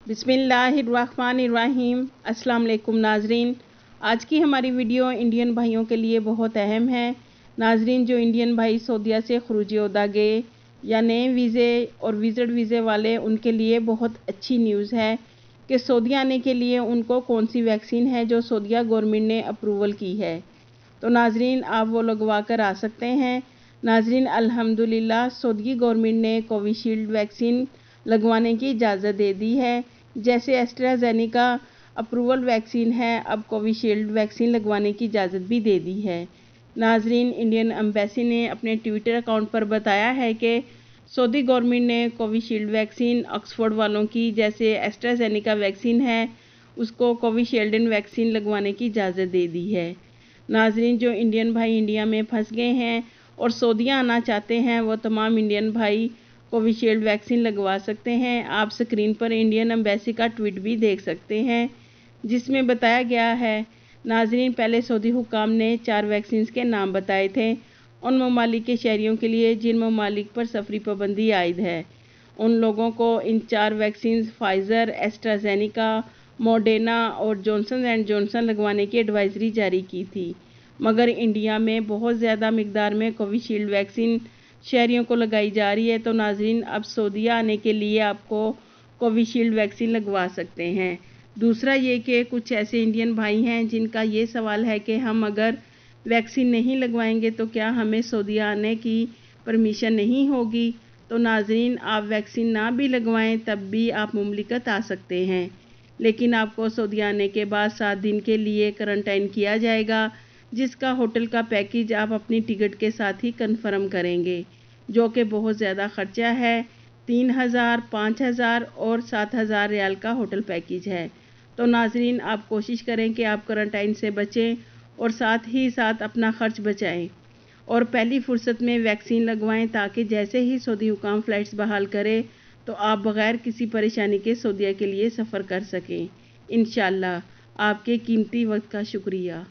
बिस्मिल्लाहिर्रहमानिर्रहीम। अस्सलाम वालेकुम नाजरीन, आज की हमारी वीडियो इंडियन भाइयों के लिए बहुत अहम है। नाजरीन, जो इंडियन भाई सऊदीया से खरूज ओहदा गए या नए वीज़े और विज़िट वीज़े वाले, उनके लिए बहुत अच्छी न्यूज़ है कि सऊदीया आने के लिए उनको कौन सी वैक्सीन है जो सऊदीया गवर्नमेंट ने अप्रूवल की है। तो नाजरीन, आप वो लगवा कर आ सकते हैं। नाजरीन, अल्हम्दुलिल्लाह सऊदी गवर्नमेंट ने कोविशील्ड वैक्सीन लगवाने की इजाज़त दे दी है। जैसे एस्ट्राजेनेका अप्रूवल वैक्सीन है, अब कोविशील्ड वैक्सीन लगवाने की इजाज़त भी दे दी है। नाजरीन, इंडियन एम्बेसी ने अपने ट्विटर अकाउंट पर बताया है कि सऊदी गवर्नमेंट ने कोविशील्ड वैक्सीन ऑक्सफोर्ड वालों की जैसे एस्ट्राजेनेका वैक्सीन है, उसको कोविशील्ड वैक्सीन लगवाने की इजाज़त दे दी है। नाजरीन, जो इंडियन भाई इंडिया में फंस गए हैं और सऊदीया आना चाहते हैं, वो तमाम इंडियन भाई कोविशील्ड वैक्सीन लगवा सकते हैं। आप स्क्रीन पर इंडियन एम्बेसी का ट्वीट भी देख सकते हैं, जिसमें बताया गया है। नाजरीन, पहले सऊदी हुकाम ने 4 वैक्सीन के नाम बताए थे उन ममालिक के शहरियों के लिए जिन ममालिक पर सफरी पाबंदी आयद है। उन लोगों को इन 4 वैक्सीन फाइज़र, एस्ट्राजेनेका, मॉडर्ना और जॉनसन एंड जॉनसन लगवाने की एडवाइजरी जारी की थी, मगर इंडिया में बहुत ज़्यादा मिकदार में कोविशील्ड वैक्सीन शहरियों को लगाई जा रही है। तो नाजरीन, अब सऊदीया आने के लिए आपको कोविशील्ड वैक्सीन लगवा सकते हैं। दूसरा ये कि कुछ ऐसे इंडियन भाई हैं जिनका ये सवाल है कि हम अगर वैक्सीन नहीं लगवाएंगे तो क्या हमें सऊदीया आने की परमिशन नहीं होगी। तो नाजरीन, आप वैक्सीन ना भी लगवाएं तब भी आप मुमलिकत आ सकते हैं, लेकिन आपको सऊदीया आने के बाद 7 दिन के लिए क्वारंटाइन किया जाएगा, जिसका होटल का पैकेज आप अपनी टिकट के साथ ही कंफर्म करेंगे, जो कि बहुत ज़्यादा ख़र्चा है। 3000, 5000 और 7000 रियाल का होटल पैकेज है। तो नाजरीन, आप कोशिश करें कि आप क्वारंटाइन से बचें और साथ ही साथ अपना ख़र्च बचाएं और पहली फुर्सत में वैक्सीन लगवाएं, ताकि जैसे ही सऊदी हुकाम फ़्लाइट्स बहाल करे तो आप बग़ैर किसी परेशानी के सऊदीया के लिए सफ़र कर सकें। इंशाअल्लाह। आपके कीमती वक्त का शुक्रिया।